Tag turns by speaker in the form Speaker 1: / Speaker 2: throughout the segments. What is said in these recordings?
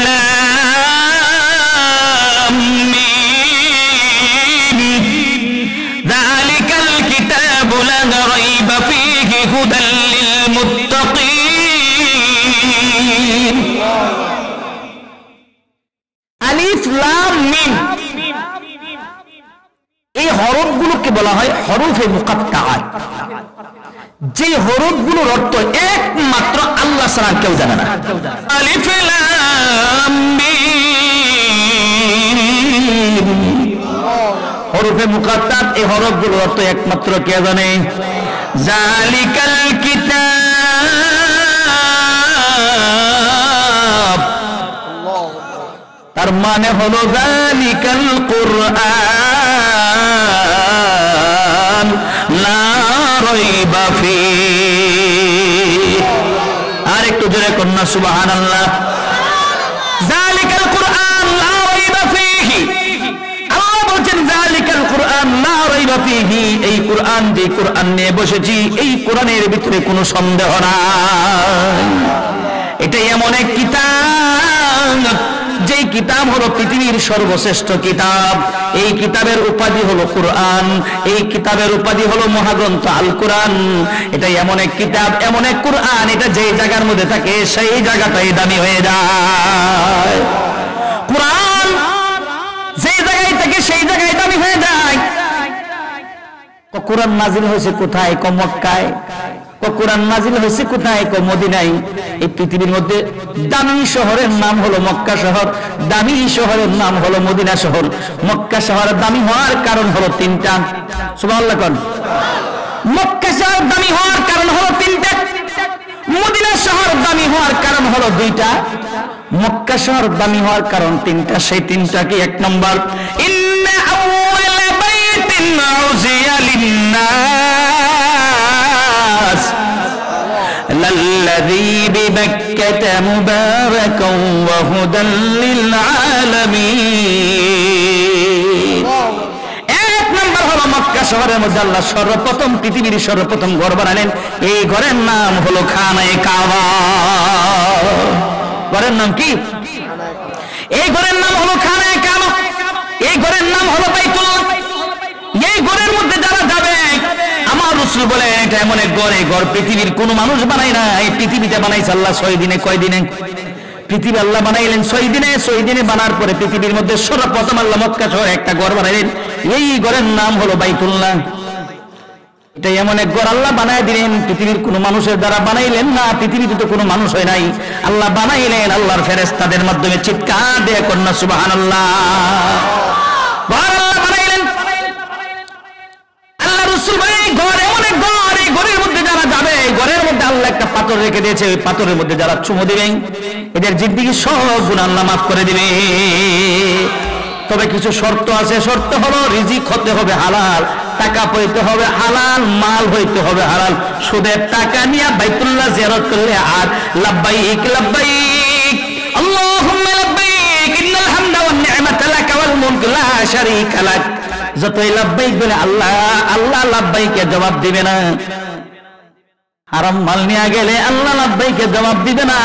Speaker 1: লাম মিম যালিকাল কিতাবু লা রাইবা ফীহি হুদাল লিল মুত্তাকিন। আলিফ লাম মিম এই হরফগুলোকে বলা হয় হরফে মুকাত্তাআত। যে হরফগুলোর অর্থ একমাত্র আল্লাহ ছাড়া কেউ জানে না। আলিফ লাম মিম হরফে মুকাত্তাআত এই হরফগুলোর অর্থ একমাত্র কে জানে? যালিকাল কিতাব, তার মানে হলো যালিকাল কুরআন লা রাইবা ফীহি। আর একটু জোরে কন্যা সুবহানাল্লাহ। যালিকাল কুরআন লা রাইবা ফীহি, আল্লাহ বলেন যালিকাল কুরআন লা রাইবা ফীহি, এই কুরআন যে কুরআন নিয়ে বসেছি এই কুরআনের ভিতরে কোনো সন্দেহ নাই। এটা এমন এক কিতাব যেই কিতাব হলো পৃথিবীর সর্বশ্রেষ্ঠ কিতাব। এই কিতাবের উপাধি হলো কুরআন, এই কিতাবের উপাধি হলো মহাগ্রন্থ আল কুরআন। এটা এমন এক কিতাব, এমন এক কুরআন, এটা যেই জায়গার মধ্যে থাকে সেই জায়গাটাই দামি হয়ে যায়। কুরআন যেই জায়গায় থাকে সেই জায়গায় দামি হয়ে যায়। কুরআন নাজিল হয়েছে কোথায়? মক্কায়। কুরআন নাজিল হয়েছে কোথায়? মদিনায়। এই পৃথিবীর মধ্যে দামি শহরের নাম হলো মক্কা শহর, দামি শহরের নাম হলো মদিনা শহর। মক্কা শহর দামি হওয়ার কারণ হলো তিনটা। সুবহানাল্লাহ কোন? মক্কা শহর দামি হওয়ার কারণ হলো তিনটা, মদিনা শহর দামি হওয়ার কারণ হলো দুইটা। মক্কা শহর দামি হওয়ার কারণ তিনটা, সেই তিনটা কি? এক নম্বর, ইন্না আউওয়ালা বাইতিন উযিয়া লিন-নাস লাল্লাযী বিবাক্কাতা মুবারাকান ওয়া হুদাল লিল আলামিন। এক নম্বর হলো মক্কা শহরের মধ্যে আল্লাহ সর্বপ্রথম পৃথিবীর সর্বপ্রথম ঘর বানালেন। এই ঘরের নাম হলো খানায়ে কাবা। ঘরের নাম কি? এই ঘরের নাম হলো খানায়ে কাবা। এই ঘরের নাম হলো বাইতুল্লাহ। এই ঘরের মধ্যে যারা যাবে, আমার রাসূল বলে এটা এমন এক ঘর, এই ঘর পৃথিবীর কোনো মানুষ বানায় না। এই পৃথিবীতে বানাইছে আল্লাহ 6 দিনে। কয় দিনে? পৃথিবী আল্লাহ বানাইলেন 6 দিনে। 6 দিনে বানার পরে পৃথিবীর মধ্যে সর্বপ্রথম আল্লাহ মক্কা শহরে একটা ঘর বানাইলেন। এই ঘরের নাম হলো বাইতুল্লাহ। এটা এমন এক ঘর আল্লাহ বানায় দিলেন, পৃথিবীর কোনো মানুষের দ্বারা বানাইলেন না। পৃথিবীতে তো কোনো মানুষ হয় নাই, আল্লাহ বানাইলেন আল্লাহর ফেরেশতাদের মাধ্যমে। চিৎকার দিয়ে কন্যা সুবহানাল্লাহ। আল্লাহ বানাইলেন, আল্লাহ রাসূল বলে ঘর এমন এক ঘর, এই ঘরের মধ্যে যারা যাবে, এই ঘরের মধ্যে আল্লাহ একটা পাথর রেখে দিয়েছে। ওই পাথরের মধ্যে যারা চুমু দিবেন এদের জিন্দেগি সব গুনাহ আল্লাহ মাফ করে দিবে। তবে কিছু শর্ত আছে। শর্ত হলো রিজিক হতে হবে হালাল, টাকা পাইতে হবে হালাল, মাল হইতে হবে হালাল। সুদের টাকা নিয়ে বাইতুল্লাহ জিয়ারত করলে আর লাব্বাইক লাব্বাইক আল্লাহুম্মা লাব্বাইক ইন্নাল হামদা ওয়ান নি'মাতা লাকা ওয়াল মুলক লা শারীকা লাক, যতই লাব্বাইক বলে আল্লাহ আল্লাহ লাব্বাইকে জবাব দিবে না। হারাম মাল নিয়ে গেলে আল্লাহ লাব্বাইকে জবাব দিবে না।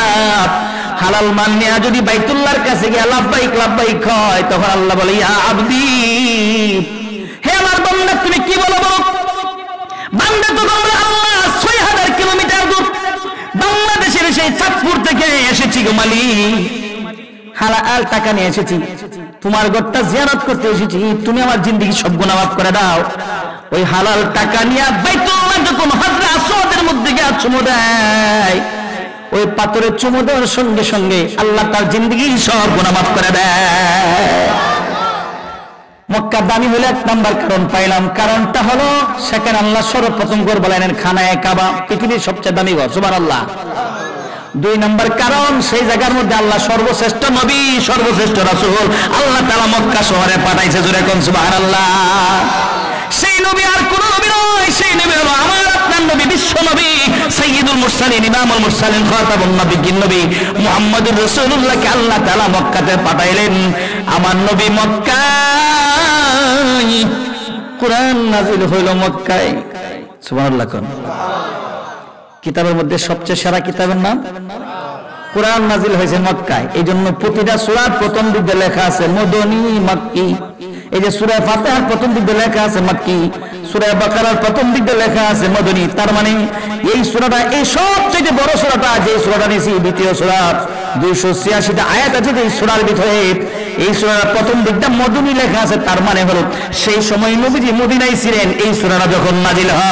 Speaker 1: হালাল মাল নিয়ে যদি বাইতুল্লাহর কাছে গিয়ে লাব্বাইক লাব্বাইক হয়, তখন আল্লাহ বলে ইয়া আবদি, হে আমার বান্দা তুমি কি বলো বলো। বান্দা তো বলে আল্লাহ 6000 কিলোমিটার দূর বাংলাদেশের সেই চাঁদপুর থেকে এসেছি গো মালিক, হালাল টাকা নিয়ে এসেছি, তোমার ঘরটা জিয়ারত করতে এসেছি, তুমি আমার জিন্দেগি সব গুনাহ মাফ করে দাও। ওই হালাল টাকা নিয়ে বাইতুল্লাহ যখন হযরত আসওয়াদের মধ্যে গিয়ে চুমু দেয়, ওই পাথরের চুমু দেওয়ার সঙ্গে সঙ্গে আল্লাহ তার জিন্দেগি সব গুনাহ মাফ করে দেয়। মক্কা দামি হলে এক নাম্বার কারণ পাইলাম। কারণটা হলো সেখানে আল্লাহ সর্বপ্রথম ঘর বানালেন খানায়ে কাবা, পৃথিবীর সবচেয়ে দামি ঘর। সুবহানাল্লাহ। 2 নম্বর কারণ সেই জায়গার মধ্যে আল্লাহ সর্বশ্রেষ্ঠ নবী, সর্বশ্রেষ্ঠ রাসূল আল্লাহ তাআলা মক্কা শহরে পাঠাইছে। জোরে কোন সুবহানাল্লাহ। সেই নবী আর কোন নবী নয়, সেই নবী হলো আমার আপনার নবী, বিশ্ব নবী, সাইয়্যিদুল মুরসালিন, ইমামুল মুরসালিন, খাতামুন নবিয়্যিন নবী মুহাম্মদুর রাসূলুল্লাহকে আল্লাহ তাআলা মক্কাতে পাঠাইলেন। আমার নবী মক্কায়, কুরআন নাযিল হইল মক্কায়। সুবহানাল্লাহ। কোন কিতাবের মধ্যে সবচেয়ে সেরা কিতাবের নাম? কোরআন নাজিল হয়েছে মক্কায়, এই জন্য প্রতিটা সূরার প্রথম দিকে লেখা আছে মদনী মাক্কি। এই যে সূরা ফাতিহার প্রথম দিকে লেখা আছে মাক্কি, সূরা বাকারার প্রথম দিকে লেখা আছে মদনী। তার মানে এই সূরাটা, এই সবচেয়ে বড় সূরাটা, যে সূরাটা নিয়েছি দ্বিতীয় সূরা, 286টা আয়াত আছে এই সূরার ভিতরে, এই সূরার প্রথম দিকটা মদনী লেখা আছে। তার মানে হলো সেই সময় নবীজি মদিনায় ছিলেন এই সূরাটা যখন নাজিল হয়।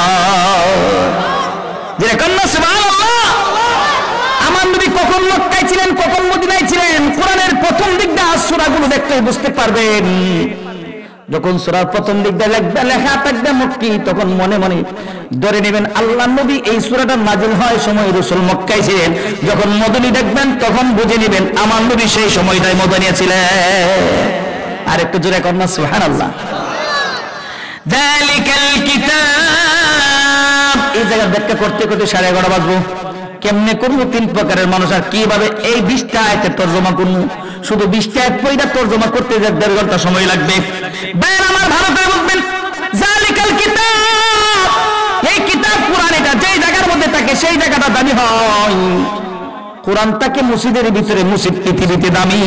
Speaker 1: যে কন্যা সুবহানাল্লাহ, আমার নবী কখন মক্কায় ছিলেন, কখন মদিনায় ছিলেন, কোরআনের প্রথম দিকটা সূরাগুলো দেখতে বুঝতে পারবেন। যখন সূরার প্রথম দিকটা লেখা থাকবে মক্কি, তখন মনে মনে ধরে নেবেন আল্লাহ নবী এই সূরাটা নাজিল হয় সময় রাসূল মক্কায় ছিলেন। যখন মদনী দেখবেন তখন বুঝে নেবেন আমার নবী সেই সময়টাই মদিনায় ছিলেন। আর একটু জোরে কন্যা সুবহানাল্লাহ। যালিকাল কিতাব, এই জায়গা ব্যাখ্যা করতে করতে 11:30 বাজবো। কেমনে করবো? 3 প্রকারের মানুষ। আর কিভাবে এই 20টা আয়াতের তরজমা করবো? শুধু 20টা আয়াত পড়া তরজমা করতে 1.5 ঘন্টা সময় লাগবে। ভাইরা আমার ভালো করে বুঝবেন, যালিকাল কিতাব, এই কিতাব কোরআন, এটা যেই জায়গার মধ্যে থাকে সেই জায়গাটা দামি হয়। কোরআন থাকে মসজিদের ভিতরে, মসজিদ পৃথিবীতে দামি।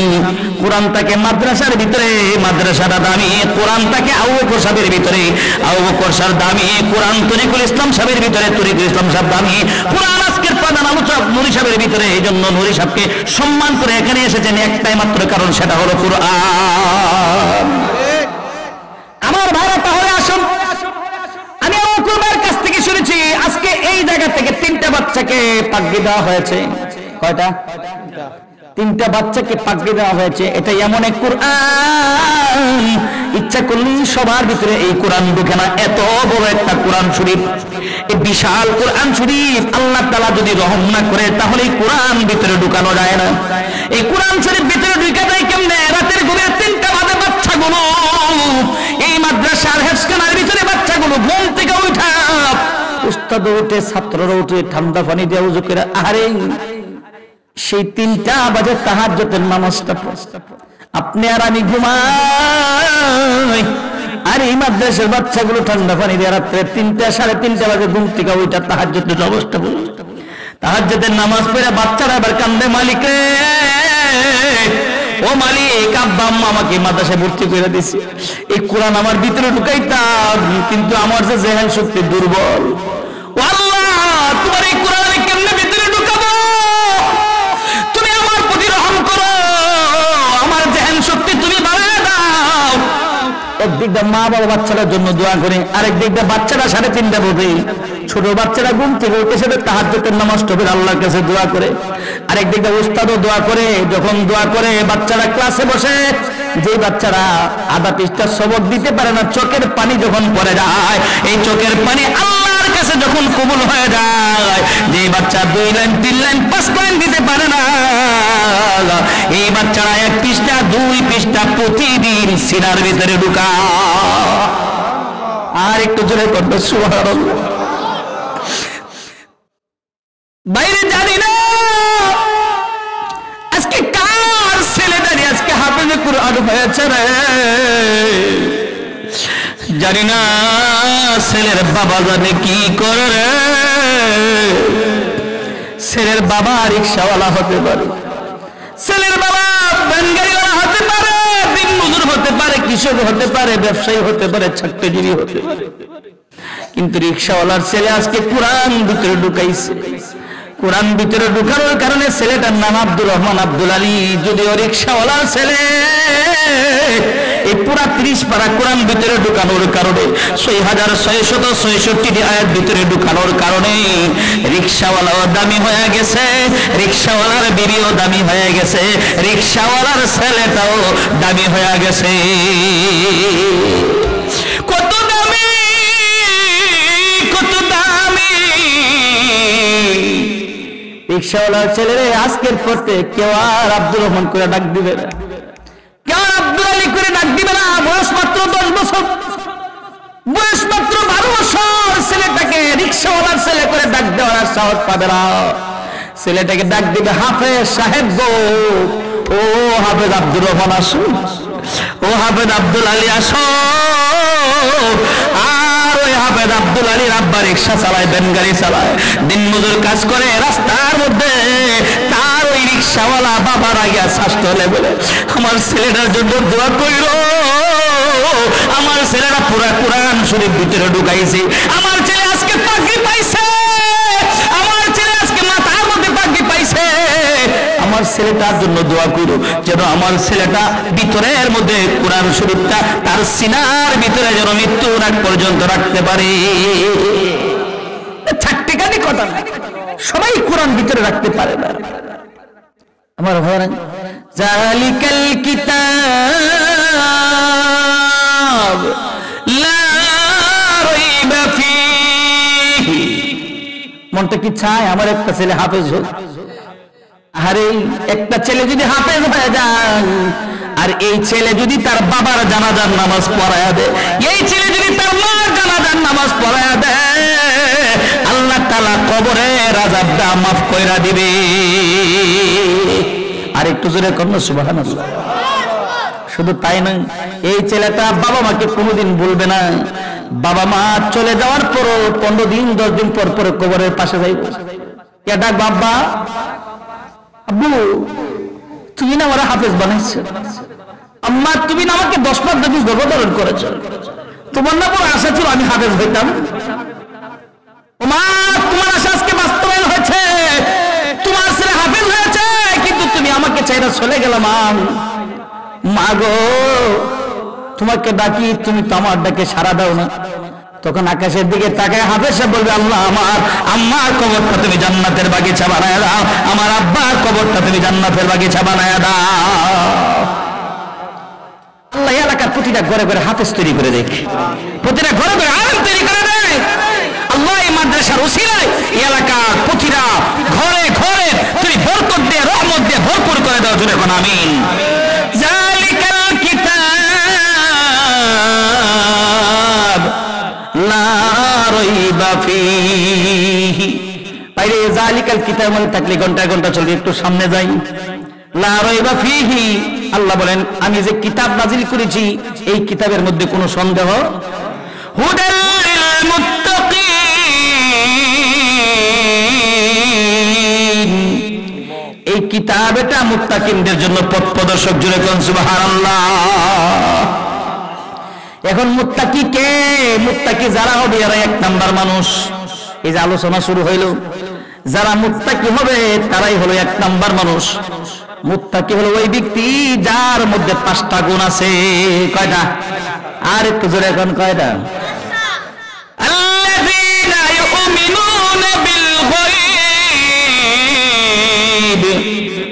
Speaker 1: কোরআন থাকে মাদ্রাসার ভিতরে, মাদ্রাসাটা দামি। কোরআন থাকে আবু বকর সাহেবের ভিতরে, আবু বকর সাহেব দামি। কোরআন তরিকুল ইসলাম সাহেবের ভিতরে, তরিকুল ইসলাম সাহেব দামি। কোরআন আজকের প্রধান আলোচক নুরি সাহেবের ভিতরে, এই জন্য নুরি সাহেবকে সম্মান করে এখানে এসেছেন একটাই মাত্র কারণ, সেটা হলো কোরআন। আমার ভাইরা তাহলে আসুন, আমি আবু বকর ভাইয়ের কাছ থেকে শুনেছি আজকে এই জায়গা থেকে 3টা বাচ্চাকে পাগড়ি দেওয়া হয়েছে। কয়টা? 3টা বাচ্চাকে পাগড়ি দেওয়া হয়েছে। এটা এমন এক কোরআন, ইচ্ছা করলেই সবার ভিতরে এই কোরআন ঢুকে না। এত বড় একটা কোরআন শরীফ, এই বিশাল কোরআন শরীফ আল্লাহ তাআলা যদি রহম না করে তাহলে এই কোরআন ভিতরে ঢুকানো যায় না। এই কোরআন শরীফ ভিতরে ঢুকা যায় কেমনে? রাতের ঘুমে 3টা বাজে বাচ্চাগুলো এই মাদ্রাসার হেফজখানার ভিতরে বাচ্চাগুলো ঘুম থেকে উঠা, উস্তাদ উঠে, ছাত্ররা উঠে ঠান্ডা পানি দিয়ে ওযু করে, আরে সেই 3টা বাজে তাহাজ্জুদের নামাজটা আপনি আর আমি ঘুমাই, আর এই মাদ্রাসার বাচ্চাগুলো ঠান্ডা পানি দিয়ে রাত্রে 3টা 3:30 বাজে ঘুম থেকে ওইটা তাহাজ্জুদের অবস্থা। তাহাজ্জুদের নামাজ পড়ে বাচ্চারা এবার কান্দে, মালিক রে, ও মালিক, আব্বা আম্মা আমাকে মাদ্রাসায় ভর্তি করে দিয়েছে, এই কোরআন আমার ভিতরে ঢুকাইতাম, কিন্তু আমার যে জেহেন শক্তি দুর্বল। ও আল্লাহ, তোমার এই কোরআন আমি কেমনে ভিতরে ঢুকাবো? তুমি আমার প্রতি রহম করো, আমার জেহেন শক্তি তুমি বাড়ায় দাও। একদিকটা মা বাবা বাচ্চাটার জন্য দোয়া করে, আরেক দিকটা বাচ্চারা 3:30 বাজে, ছোট বাচ্চারা ঘুম থেকে উঠে সেটা তাহাজ্জুদের নামাজ পড়ে আল্লাহর কাছে দোয়া করে। আরেক দিকটা উস্তাদও দোয়া করে। যখন দোয়া করে বাচ্চারা ক্লাসে বসে, যে বাচ্চারা আধা পৃষ্ঠা সবক দিতে পারে না, চোখের পানি যখন পড়ে যায়, এই চোখের পানি আল্লাহর কাছে যখন কবুল হয়ে যায়, যে বাচ্চা 2 লাইন 3 লাইন 5 লাইন দিতে পারে না, এই বাচ্চারা 1 পৃষ্ঠা 2 পৃষ্ঠা প্রতিদিন সিনার ভিতরে ঢুকা। আর একটু জোরে করবে সুবহানাল্লাহ। বাইরে জানি না আজকে কার ছেলেটারি আজকে হাফেজে কুরআন হয়েছে রে, জানি না ছেলের বাবা জানে কি করে রে। ছেলের বাবা রিকশাওয়ালা হতে পারে, ছেলের বাবা ভ্যানগাড়িওয়ালা হতে পারে, দিনমজুর হতে পারে, কৃষক হতে পারে, ব্যবসায়ী হতে পারে, চাকরিজীবী হতে পারে, কিন্তু রিকশাওয়ালার ছেলে আজকে কোরআন ভিতরে ঢুকাইছে। কোরআন ভিতরে ঢুকানোর কারণে ছেলেটার নাম আব্দুর রহমান আব্দুল আলী। যদিও রিকশাওয়ালার ছেলে, এই পুরা 30 পারা কোরআন ভিতরে ঢুকানোর কারণে, 6666 আয়াত ভিতরে ঢুকানোর কারণে রিকশাওয়ালাও দামি হয়ে গেছে, রিকশাওয়ালার বিবিও দামি হয়ে গেছে, রিকশাওয়ালার ছেলেটাও দামি হয়ে গেছে। কত দামি, কত দামি রিকশাওয়ালার ছেলেরে। আজকের পড়তে কেউ আর আব্দুর রহমান করে ডাক দিবে না, কেউ আর আব্দুল আলী করে ডাক দিবে না। বয়স মাত্র 10 বছর, বয়স মাত্র 12 বছর, ছেলেটাকে রিকশাওয়ালার ছেলে করে ডাক দেওয়ার সাহস পাবে না। ছেলেটাকে ডাক দিবে হাফেজ সাহেব গো, ও হাফেজ আব্দুর রহমান আসো, ও হাফেজ আব্দুল আলী আসো। আর ওই হাফেজ আব্দুল আলীর আব্বা রিকশা চালায়, ভ্যান গাড়ি চালায়, দিনমজুর কাজ করে রাস্তার মধ্যে। তার ওই রিকশাওয়ালা বাবার আগে স্বাস্থ্য হলে বলে আমার ছেলেটার জন্য দোয়া কইরো, আমার ছেলেটা পুরা কোরআন শরীফ ভিতরে ঢুকাইছে, আমার ছেলে আজকে পাগড়ি পাইছে, আমার ছেলে আজকে মাথার মধ্যে পাগড়ি পাইছে, আমার ছেলেটার জন্য দোয়া কইরো যেন আমার ছেলেটা ভিতরের মধ্যে কোরআন শরীফটা তার সিনার ভিতরে যেন মৃত্যুর আগ পর্যন্ত রাখতে পারে। ছাট্টিকানি কথা না, সবাই কোরআন ভিতরে রাখতে পারে না। আমার ভাইরা, জালিকাল কিতাব লা রাইবা ফীহি। মনটা কি চায় আমার একটা ছেলে হাফেজ হোক? আরে একটা ছেলে যদি হাফেজ হয়ে যায়, আর এই ছেলে যদি তার বাবার জানাজার নামাজ পড়ায়া দেয়, এই ছেলে যদি তার মার জানাজার নামাজ পড়ায়া দেয়, আল্লাহ তাআলা কবরের আযাবটা মাফ কইরা দিবে। আর একটু জোরে করুন সুবহানাল্লাহ। শুধু তাই না, এই ছেলেটা বাবা মাকে কোনোদিন ভুলবে না। বাবা মা চলে যাওয়ার পর 15 দিন 10 দিন পর পর কবরের পাশে যাইব, কে ডাক, বাবা আব্বু তুমি না আমার হাফেজ বানাইছো, আম্মা তুমি না আমাকে 10 বার দিন গর্ভধারণ করেছো, তোমার না বড় আশা ছিল আমি হাফেজ হইতাম, মা তোমার আশা আজকে বাস্তবায়ন হয়েছে, তোমার ছেলে হাফেজ হয়েছে, কিন্তু তুমি আমাকে চাইরা চলে গেলে। মা গো তোমাকে ডাকি, তুমি তো আমার ডাকে সাড়া দাও না। তখন আকাশের দিকে তাকায় হাফেজ সাহেব বলবে, আল্লাহ আমার আম্মার কবরটা তুমি জান্নাতের বাগিচা বানায় দাও, আমার আব্বার কবরটা তুমি জান্নাতের বাগিচা বানায় দাও। আল্লাহ এলাকার প্রতিটা ঘরে ঘরে হাফেজ তৈরি করে দেয়, প্রতিটা ঘরে ঘরে আলেম তৈরি করে দেয়। আল্লাহ এই মাদ্রাসার উসিলায় এলাকার প্রতিটা ঘরে ঘরে তুমি বরকত দিয়ে রহমত দিয়ে ভরপুর করে দাও। জুড়ে কোন আমিন। জালিকাল কিতাব লা রাইবা ফীহি। বাইরে জালিকাল কিতাব মানে থাকলে ঘন্টা ঘন্টা চলবে, একটু সামনে যাই। লা রাইবা ফীহি, আল্লাহ বলেন আমি যে কিতাব নাজিল করেছি এই কিতাবের মধ্যে কোনো সন্দেহ। হুদাল লিল মুত্তাকিন, এই কিতাব এটা মুত্তাকিনদের জন্য পথ প্রদর্শক। জুড়ে কোন সুবহানাল্লাহ। এখন মুত্তাকি কে? মুত্তাকি যারা হবে এরা 1 নাম্বার মানুষ। এই যে আলোচনা শুরু হইল, যারা মুত্তাকি হবে তারাই হলো 1 নাম্বার মানুষ। মুত্তাকি হলো ওই ব্যক্তি যার মধ্যে 5টা গুণ আছে। কয়টা? আর একটু জোরে এখন কয়টা? আল্লাযীনা ইউমিনুনা বিল গায়ব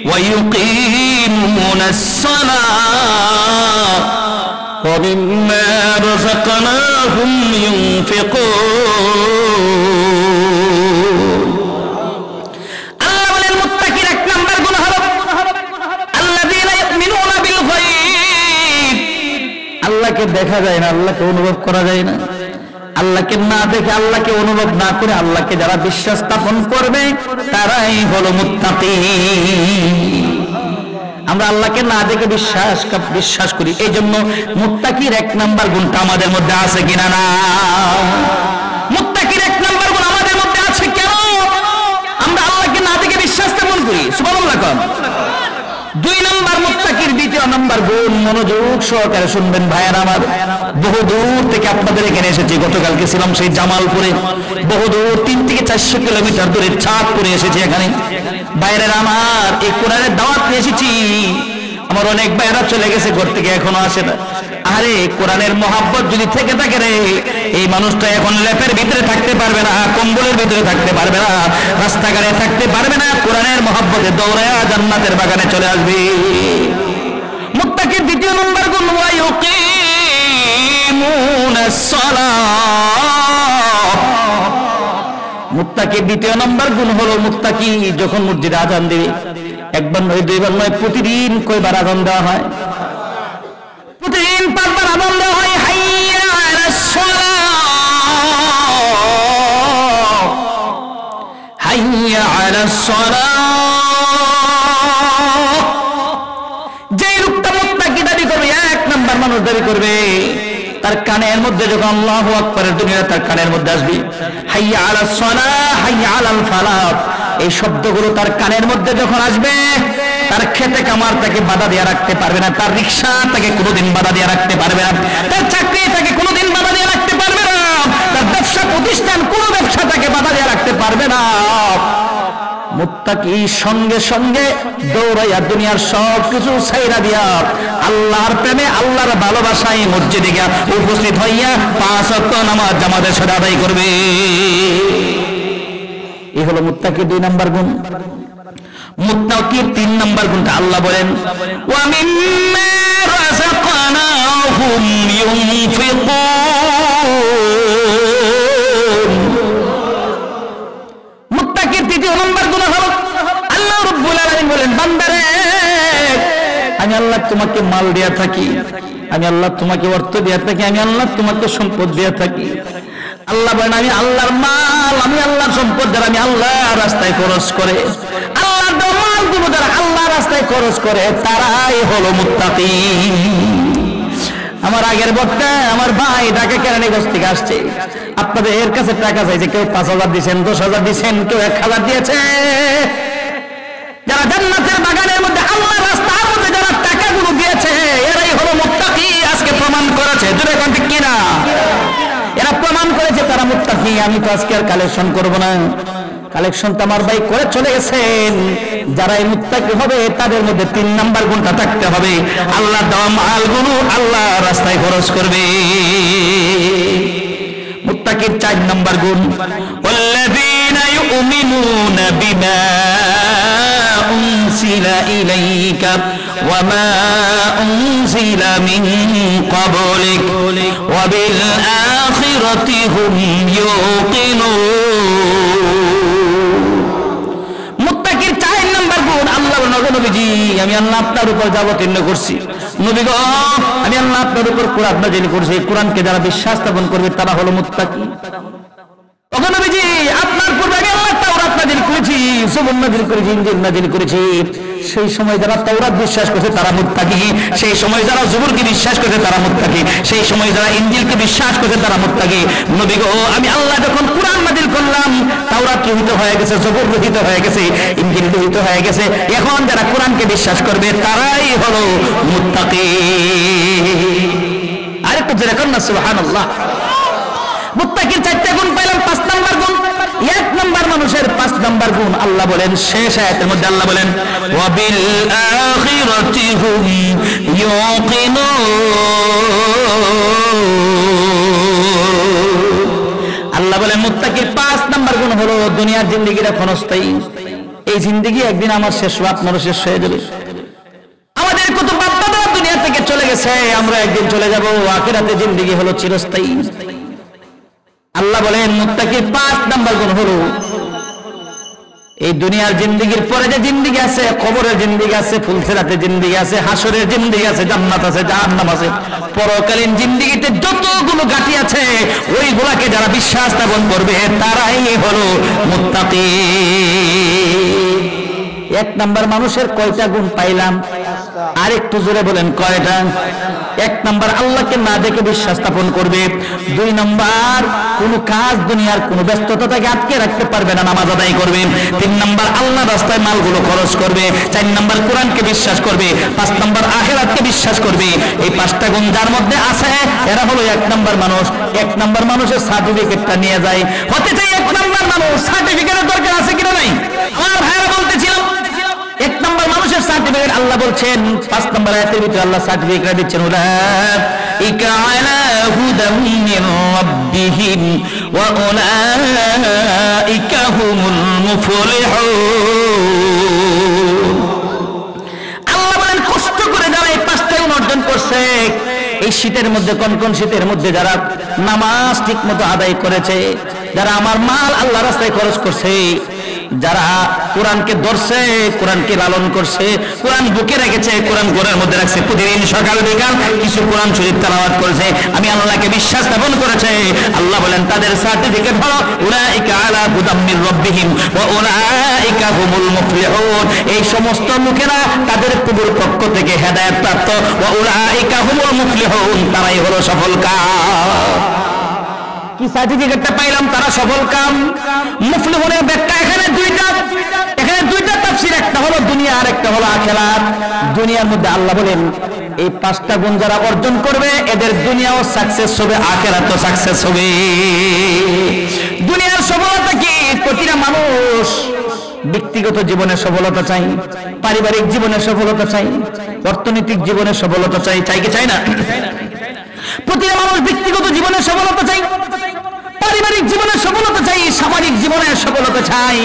Speaker 1: ওয়া ইউকিমুনাস সালাহ ওয়া মিম্মা রাযাকনাহুম ইউনফিকুন। আল্লাহ বলেন মুত্তাকির 1 নাম্বার গুণ হলো আল্লাযীনা ইউমিনুনা বিল গায়ব। আল্লাহকে দেখা যায় না, আল্লাহকে অনুভব করা যায় না। আল্লাহকে না দেখে, আল্লাহকে অনুভব না করে আল্লাহকে যারা বিশ্বাস স্থাপন করবে তারাই হলো মুত্তাকি। আমরা আল্লাহকে না দেখে বিশ্বাস করি, এই জন্য মুত্তাকির 1 নাম্বার গুণটা আমাদের মধ্যে আছে কিনা? না, মুত্তাকির 1 নাম্বার গুণ আমাদের মধ্যে আছে। কেন? আমরা আল্লাহকে না দেখে বিশ্বাস স্থাপন করি। সুবহানাল্লাহ। 2 নাম্বার মুত্তাকির 2য় নাম্বার গুণ, মনোযোগ সহকারে শুনবেন ভাইয়েরা আমার। বহু দূর থেকে আপনাদের এখানে এসেছি, গতকালকে ছিলাম সেই জামালপুরে, বহু দূর 3 থেকে 400 কিলোমিটার দূরে চাঁদপুরে এসেছি। এখানে বাইরের আমার এই কোরআনের দাওয়াত নিয়ে এসেছি। আমার অনেক ভাইয়েরা চলে গেছে ঘর থেকে, এখনো আসে না। আরে কোরআনের মহাব্বত যদি থেকে থাকে রে, এই মানুষটা এখন লেপের ভিতরে থাকতে পারবে না, কম্বলের ভিতরে থাকতে পারবে না, রাস্তাঘাটে থাকতে পারবে না। কোরআনের মহাব্বতে দৌড়ায়া জান্নাতের বাগানে চলে আসবে। মুত্তাকির 2য় নম্বর গুণ ওয়া ইউকিমুনাস সালাহ। মুত্তাকির 2য় নম্বর গুণ হলো মুত্তাকি যখন মসজিদে আযান দিবে, 1 বার নয় 2 বার নয়, প্রতিদিন কয়বার আযান দেওয়া হয়? প্রতিদিন 5 বার আযান দেওয়া হয়। হাইয়া আলাস সালাহ, হাইয়া আলাস সালাহ। যে লোকটা মুত্তাকি দাবি করবে, 1 নাম্বার মানুষ দাবি করবে, তার কানের মধ্যে যখন আল্লাহু আকবারের দুনিয়া তার কানের মধ্যে আসবে, হাইয়া আলাস সালাহ, হাইয়া আলাল ফালাহ, এই শব্দগুলো তার কানের মধ্যে যখন আসবে তার খেতে কামার তাকে বাধা দিয়ে রাখতে পারবে না, তার রিকশা তাকে কোনোদিন বাধা দিয়ে রাখতে পারবে না, তার চাকরি তাকে কোনোদিন বাধা দিয়ে রাখতে পারবে না, তার ব্যবসা প্রতিষ্ঠান কোনো ব্যবসা তাকে বাধা দিয়ে রাখতে পারবে না। মুত্তাকি সঙ্গে সঙ্গে দৌড়াইয়া দুনিয়ার সব কিছু ছাইরা দিয়া আল্লাহর প্রেমে আল্লাহর ভালোবাসায় মসজিদে গিয়া উপস্থিত হইয়া 5 ওয়াক্ত নামাজ জামাতের সাথে আদায় করবে। এই হলো মুত্তাকির 2 নাম্বার গুণ। মুত্তাকির 3 নাম্বার গুণটা আল্লাহ বলেন ওয়া মিম্মা রাযাকনাহুম ইউনফিকুন। মুত্তাকির 3 নম্বর গুণ হলো আল্লাহ রাব্বুল আলামিন বলেন বান্দারে আমি আল্লাহ তোমাকে মাল দেয়া থাকি, আমি আল্লাহ তোমাকে অর্থ দেয়া থাকি, আমি আল্লাহ তোমাকে সম্পদ দেয়া থাকি। আল্লাহ বলেন আমি আল্লাহর মাল, আমি আল্লাহর সম্পদ দ্বারা আমি আল্লাহর রাস্তায় খরচ করে, আল্লাহর মালগুলো দ্বারা আল্লাহর রাস্তায় খরচ করে তারাই হলো মুত্তাকি। আমার আগের বক্তা আমার ভাই ঢাকা কেরানীগঞ্জ থেকে আসছে, আপনাদের এর কাছে টাকা চাইছে, কেউ 5,000 দিয়েছেন, 10,000 দিয়েছেন, কেউ 1,000 দিয়েছে। যারা জান্নাতের বাগানের মধ্যে আল্লাহর রাস্তার মধ্যে যারা টাকাগুলো দিয়েছে এরাই হলো মুত্তাকি। আজকে প্রমাণ করেছে, জোরে কোন ঠিক কিনা? এরা প্রমাণ করেছে তারা মুত্তাকি। আমি তো আজকে আর কালেকশন করব না, কালেকশন তো আমার ভাই করে চলে গেছেন। যারা এই মুত্তাকি হবে তাদের মধ্যে 3 নাম্বার গুণটা থাকতে হবে, আল্লাহ দেওয়া মালগুলো আল্লাহ রাস্তায় খরচ করবে। মুত্তাকির 4 নাম্বার গুণ ওয়াল্লাযীনা ইউমিনুনা বিমা উনজিলা ইলাইকা ওয়া মা উনজিলা মিন ক্বাবলিক ওয়া বিল আখিরাতি হুম ইউকিনুন। মুত্তাকির 4 নাম্বার গুণ আল্লাহ নবীজি আমি আল্লাহ আপনার উপর যাবতীর্ণ করছি, নবী গো আমি আল্লাহ আপনার উপর কোরআন নাযিল করছি, কোরআনকে যারা বিশ্বাস স্থাপন করবে তারা হলো মুত্তাকি। ওগো নবীজি আপনার পূর্বে আমি আল্লাহ তাওরাত নাযিল করেছি, জবুর নাযিল করেছি, ইনজিল নাযিল করেছি। সেই সময় যারা তাওরাত বিশ্বাস করছে তারা মুত্তাকি, সেই সময় যারা জবুরকে বিশ্বাস করছে তারা মুত্তাকি, সেই সময় যারা ইনজিলকে বিশ্বাস করছে তারা মুত্তাকি। নবী গো আমি আল্লাহ যখন কোরআন নাযিল করলাম তাওরাত রহিত হয়ে গেছে, জবুর রহিত হয়ে গেছে, ইনজিল রহিত হয়ে গেছে, এখন যারা কোরআনকে বিশ্বাস করবে তারাই হলো মুত্তাকি। আরেকটু জোরে করুন না সুবহানাল্লাহ। মুত্তাকির 4টা গুণ পাইলাম। 5 নাম্বার গুণ, 1 নাম্বার মানুষের 5 নাম্বার গুণ আল্লাহ বলেন শেষ আয়াতের মধ্যে আল্লাহ বলেন ওয়া বিল আখিরাতি হুম ইউকিনুন। আল্লাহ বলেন মুত্তাকির 5 নাম্বার গুণ হলো দুনিয়ার জিন্দেগিটা ক্ষণস্থায়ী, এই জিন্দেগি একদিন আমার শেষ হওয়া আপনারও শেষ হয়ে যাবে। আমাদের কত বাপ দাদা দুনিয়া থেকে চলে গেছে, আমরা একদিন চলে যাব, আখিরাতে জিন্দেগি হলো চিরস্থায়ী। আল্লাহ বলেন মুত্তাকির 5 নাম্বার গুণ হলো এই দুনিয়ার জিন্দেগির পরে যে জিন্দেগি আছে, কবরের জিন্দেগি আছে, ফুলসিরাতের জিন্দেগি আছে, হাসরের জিন্দেগি আছে, জান্নাত আছে, জাহান্নাম আছে, পরকালীন জিন্দেগিতে যতগুলো গাটি আছে ওইগুলাকে যারা বিশ্বাস স্থাপন করবে তারাই হলো মুত্তাকি। 1 নাম্বার মানুষের কয়টা গুণ পাইলাম? আর একটু জোরে বলেন কয়টা? 1 নাম্বার আল্লাহকে না দেখে বিশ্বাস স্থাপন করবে। 2 নাম্বার কোন কাজ দুনিয়ার কোন ব্যস্ততা থেকে আটকে রাখতে পারবে না, নামাজ আদায় করবে। 3 নাম্বার আল্লাহর রাস্তায় মালগুলো খরচ করবে। 4 নাম্বার কোরআনকে বিশ্বাস করবে। 5 নাম্বার আখিরাতকে বিশ্বাস করবে। এই 5টা গুণ যার মধ্যে আছে এরা হলো 1 নাম্বার মানুষ। 1 নাম্বার মানুষের সার্টিফিকেটটা নিয়ে যায়, হতে চাই 1 নাম্বার মানুষ। সার্টিফিকেটের দরকার আছে কিনা নাই? আমার ভাইরা বলতেছিলাম 1 নাম্বার মানুষের সার্টিফিকেট আল্লাহ বলছেন 5 নাম্বার আয়াতের ভিতরে আল্লাহ সার্টিফিকেট দিচ্ছেন উলাইকা আলা হুদাম মির রাব্বিহিম ওয়া উলাইকা হুমুল মুফলিহুন। আল্লাহ বলেন কষ্ট করে যারা এই 5টা গুণ অর্জন করছে, এই শীতের মধ্যে কনকন শীতের মধ্যে যারা নামাজ ঠিকমতো আদায় করেছে, যারা আমার মাল আল্লাহ রাস্তায় খরচ করছে, যারা কোরআনকে ধরছে, কোরআনকে লালন করছে, কোরআন বুকে রেখেছে, কোরআন ঘরের মধ্যে রাখছে, প্রতিদিন সকাল বিকাল কিছু কোরআন শরীফ তেলাওয়াত করেছে, আমি আল্লাহকে বিশ্বাস স্থাপন করেছে, আল্লাহ বলেন তাদের সার্টিফিকেট হলো উলাইকা আলা হুদাম মির রাব্বিহিম ওয়া উলাইকা হুমুল মুফলিহুন। এই সমস্ত লোকেরা তাদের প্রভুর পক্ষ থেকে হেদায়েত প্রাপ্ত, ওয়া উলাইকা হুমুল মুফলিহুন, তারাই হলো সফল কাম। কি সার্টিফিকেটটা পাইলাম? তারা সফল কাম। মুফলিহুনের ব্যাখ্যা এখানে 2টা তাফসীর জিনিস, একটা হলো দুনিয়া আর একটা হলো আখিরাত। দুনিয়ার মধ্যে আল্লাহ বলেন এই 5টা গুণ যারা অর্জন করবে এদের দুনিয়াও সাকসেস হবে, আখিরাতও সাকসেস হবে। দুনিয়ার সফলতা কি? প্রতিটা মানুষ ব্যক্তিগত জীবনের সফলতা চাই, পারিবারিক জীবনের সফলতা চাই, অর্থনৈতিক জীবনের সফলতা চাই, চাই কি চাই না? প্রতিটা মানুষ ব্যক্তিগত জীবনের সফলতা চাই, পারিবারিক জীবনের সফলতা চাই, সামাজিক জীবনের সফলতা চাই।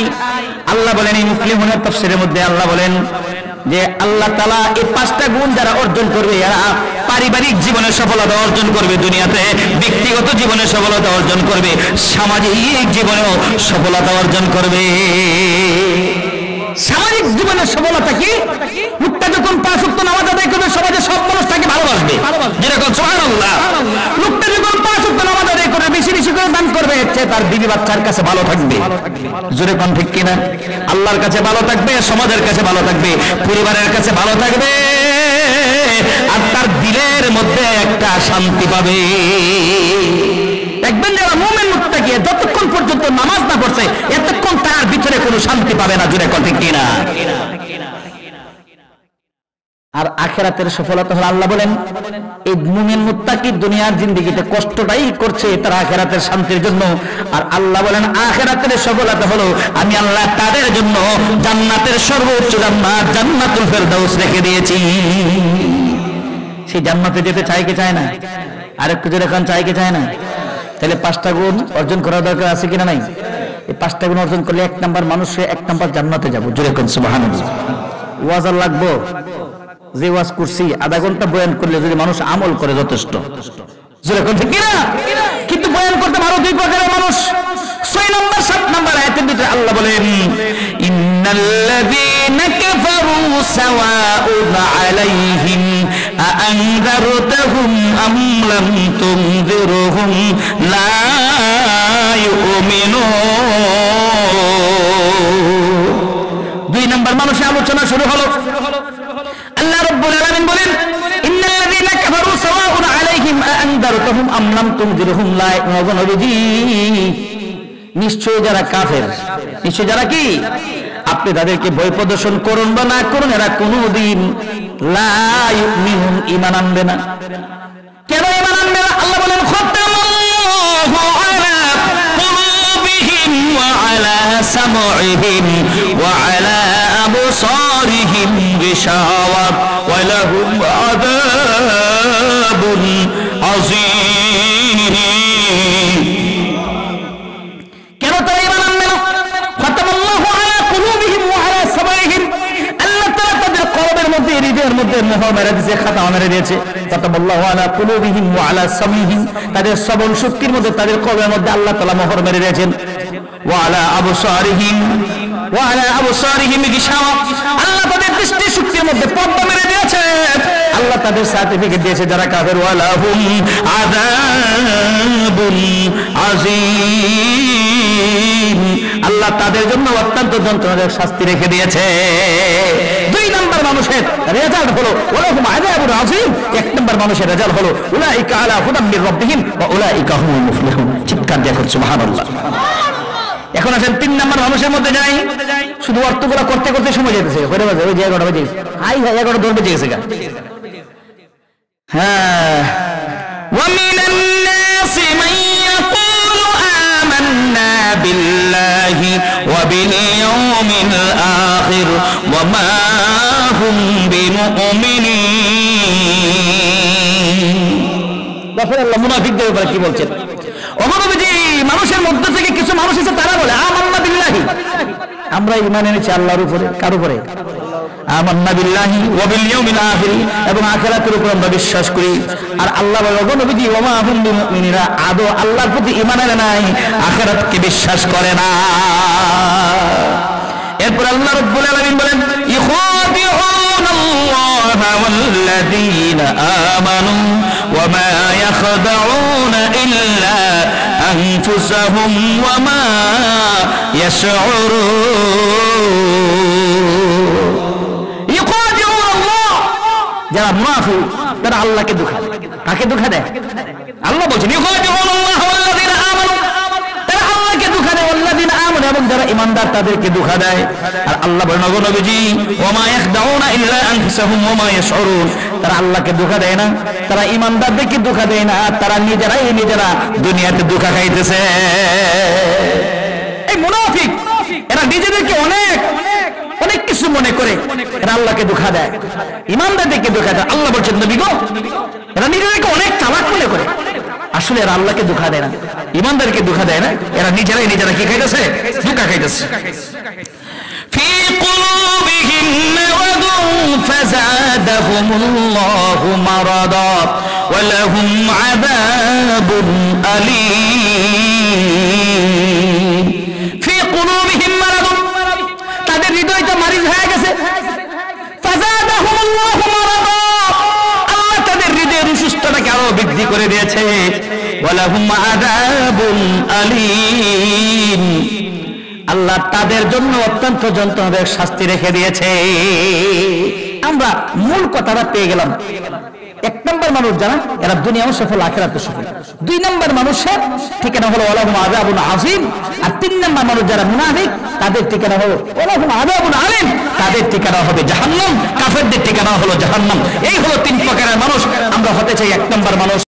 Speaker 1: আল্লাহ বলেন এই মুফলিহুনের তাফসীরের মধ্যে আল্লাহ বলেন যে আল্লাহ তাআলা এই 5টা গুণ যারা অর্জন করবে এরা পারিবারিক জীবনের সফলতা অর্জন করবে দুনিয়াতে, ব্যক্তিগত জীবনের সফলতা অর্জন করবে, সামাজিক জীবনেও সফলতা অর্জন করবে। সামাজিক জীবনের সফলতা কি? লোকটা যখন 5 ওয়াক্ত নামাজ আদায় করবে সমাজে সব মানুষ তাকে ভালোবাসবে, যেরকম সুবহানাল্লাহ। লোকটা যখন 5 ওয়াক্ত নামাজ আদায় করবে, বেশি বেশি করে দান করবে, তার বিবি বাচ্চার কাছে ভালো থাকবে, জোরে কোন ঠিক কিনা? আল্লাহর কাছে ভালো থাকবে, সমাজের কাছে ভালো থাকবে, পরিবারের কাছে ভালো থাকবে, আর তার দিলের মধ্যে একটা শান্তি পাবে। দেখবেন যারা মুমিন মুত্তাকি যতক্ষণ পর্যন্ত নামাজ না পড়ছে এতক্ষণ তার ভিতরে কোনো শান্তি পাবে না, জোরে কোন ঠিক কিনা? আর আখিরাতের সফলতা হলো আল্লাহ বলেন এই মুমিন মুত্তাকি দুনিয়ার জিন্দেগিতে কষ্টটাই করছে তার আখিরাতের শান্তির জন্য, আর আল্লাহ বলেন আখিরাতের সফলতা হলো আমি আল্লাহ তাদের জন্য জান্নাতের সর্বোচ্চ জান্নাত জান্নাতুল ফেরদাউস রেখে দিয়েছি। সেই জান্নাতে যেতে চাই কি চায় না? আরেকটু জোরে কান চাই কি চায় না? তাহলে 5টা গুণ অর্জন করার দরকার আছে কিনা নাই? এই 5টা গুণ অর্জন করলে 1 নাম্বার মানুষ 1 নাম্বার জান্নাতে যাব, জোরে কোন সুবহানাল্লাহ। ওয়াজ আর লাগবো? যে ওয়াজ করছি আধা ঘন্টা বয়ান করলে যদি মানুষ আমল করে যথেষ্ট, জোরে কোন ঠিক কিনা? কিন্তু বয়ান করতে ভালো 2 প্রকারের মানুষ। 6 নাম্বার 7 নাম্বার আয়াতের ভিতরে আল্লাহ বলেন ইন্নাল্লাযীনা কাফারু সাওয়াউন আলাইহিম আ'আনযারতাহুম আম লাম তুনযিরহুম লা ইউমিনুন। 2 নাম্বার মানুষের আলোচনা শুরু হলো। আল্লাহ রাব্বুল আলামিন বলেন ইন্নাল্লাযীনা কাফারু সাওয়াউন আলাইহিম আ'আনযারতাহুম আম লাম তুনযিরহুম লা ইউমিনুন। নিশ্চয় যারা কাফের, নিশ্চয় যারা কি আপনি তাদেরকে ভয় প্রদর্শন করুন বা না করুন এরা কোনদিন লা ইউমিনুন ঈমান আনবে না। কেন ঈমান আনবে না? আল্লাহ বলেন খাতামাল্লাহু আলা কুলুবিহিম ওয়া আলা সামঈহিম ওয়া আলা আবসারিহিম গিশাওয়া ওয়া লাহুম আযাবুন আযীম। কেন তারা ঈমান আনবে না? খাতামাল্লাহু আলা কুলুবিহিম ওয়া আলা সামঈহিম, আল্লাহ তাআলা তাদের কলবের মধ্যে হৃদয়ের মধ্যে মোহর মেরে দিয়েছে, খাতা মেরে দিয়েছে। খাতামাল্লাহু আলা কুলুবিহিম ওয়া আলা সামঈহিম, তাদের শ্রবণ শক্তির মধ্যে তাদের কলবের মধ্যে আল্লাহ তাআলা মোহর মেরে দিয়েছেন। ওয়া আলা আবসারিহিম ওয়া আলা আবসারিহিম গিশাওয়া, আল্লাহ তাদের দৃষ্টি শক্তির মধ্যে পর্দা মেরে দিয়েছে। আল্লাহ তাদের সার্টিফিকেট দিয়েছে যারা কাফের ওয়া লাহুম আযাবুন আযীম, আল্লাহ তাদের জন্য অত্যন্ত যন্ত্রণাদায়ক শাস্তি রেখে দিয়েছে। 2 নাম্বার মানুষের রেজাল্ট হলো ওয়া লাহুম আযাবুন আযীম। 1 নাম্বার মানুষের রেজাল্ট হলো উলাইকা আলা হুদাম মির রাব্বিহিম ওয়া উলাইকা হুমুল মুফলিহুন। চিৎকার দিয়ে করুন সুবহানাল্লাহ। এখন আসেন 3 নাম্বার মানুষের মধ্যে যাই। শুধু অর্থগুলো করতে করতে সময় যেতেছে, কয়টা বাজে? ওই যে 11টা বাজে। হাই হাই 11টা ধরবে যেতেছে গা। হ্যাঁ, ওয়া মিনান নাসি মান ইয়াকুলু আমান্না বিল্লাহি ওয়া বিল ইয়াউমিল আখির ওয়া মা হুম বিমুমিনিন। দেখেন আল্লাহ মুনাফিকদের ব্যাপারে কি বলছেন। ওমরজি মানুষের মধ্যে থেকে কিছু মানুষ আছে তারা বলে আমান্না বিল্লাহি, আমরা ঈমান এনেছি আল্লাহর উপরে। কার উপরে? আমান্না বিল্লাহি ওয়া বিল ইয়াউমিল আখির, এবং আখিরাতের উপর আমরা বিশ্বাস করি। আর আল্লাহ বলে ওগো নবীজি ওয়া মা হুম বিমুমিনিনা, আদৌ আল্লাহর প্রতি ঈমান আনে নাই, আখিরাতকে বিশ্বাস করে না। এরপর আল্লাহ রাব্বুল আলামিন বলেন ইখাদিউনাল্লাহা ওয়াল্লাযীনা আমানু ওয়া মা ইয়াখদাউনা ইল্লা আনফুসাহুম ওয়া মা ইয়াশউরুন। ইখাদিউনাল্লাহ, যারা মুনাফিক তারা আল্লাহকে ধোঁকা দেয়। কাকে ধোঁকা দেয়? আল্লাহ বলেন ইখাদিউনাল্লাহা ওয়াল্লাযীনা আমানু, তারা আল্লাহকে ধোঁকা দেয়। ওয়াল্লাযীনা আমানু, এবং যারা ইমানদার তাদেরকে ধোঁকা দেয়। আর আল্লাহ বলেন ওগো নবীজি ওমা ইয়াখদাউনা ইল্লা আনফুসাহুম ওমা ইয়াশউরুন, তারা আল্লাহকে ধোঁকা দেয় না, তারা ইমানদারদেরকে ধোঁকা দেয় না, তারা নিজেরা দুনিয়াতে ধোঁকা খাইতেছে। এই মুনাফিক এরা নিজেদেরকে অনেক অনেক কিছু মনে করে এরা আল্লাহকে ধোঁকা দেয়, ইমানদারদেরকে ধোঁকা দেয়। আল্লাহ বলছেন নবী গো এরা নিজেদেরকে অনেক চালাক মনে করে, আসলে এরা আল্লাহকে ধোঁকা দেয় না, ইমানদারকে ধোঁকা দেয় না, এরা নিজেরা কি খাইতেছে? ধোঁকা খাইতেছে। ফি কুলুবিহিম মারাদুন ফাযাদাহুমুল্লাহু মারাদা ওয়া লাহুম আযাবুন আলীম। ফি কুলুবিহিম মারাদুন, তাদের হৃদয়টা মারিজ হয়ে গেছে। ফাযাদাহুমুল্লাহু মারাদা, আল্লাহ তাদের হৃদয়ের অসুস্থতাকে আরো বৃদ্ধি করে দিয়েছে। ওয়া লাহুম আযাবুন আলীম, আল্লাহ তাদের জন্য অত্যন্ত যন্ত্রণাদায়ক শাস্তি রেখে দিয়েছে। আমরা মূল কথাটা পেয়ে গেলাম। এক নম্বর মানুষ যারা এরা দুনিয়াও সফল আখিরাতেও সফল। দুই নম্বর মানুষের ঠিকানা হলো ওয়ালাহুম আযাবুন আযীম। আর তিন নম্বর মানুষ যারা মুনাফিক তাদের ঠিকানা হলো ওয়ালাহুম আযাবুন আলীম, তাদের ঠিকানা হবে জাহান্নাম, কাফেরদের ঠিকানা হলো জাহান্নাম। এই হলো তিন প্রকারের মানুষ। আমরা হতে চাই এক নম্বর মানুষ।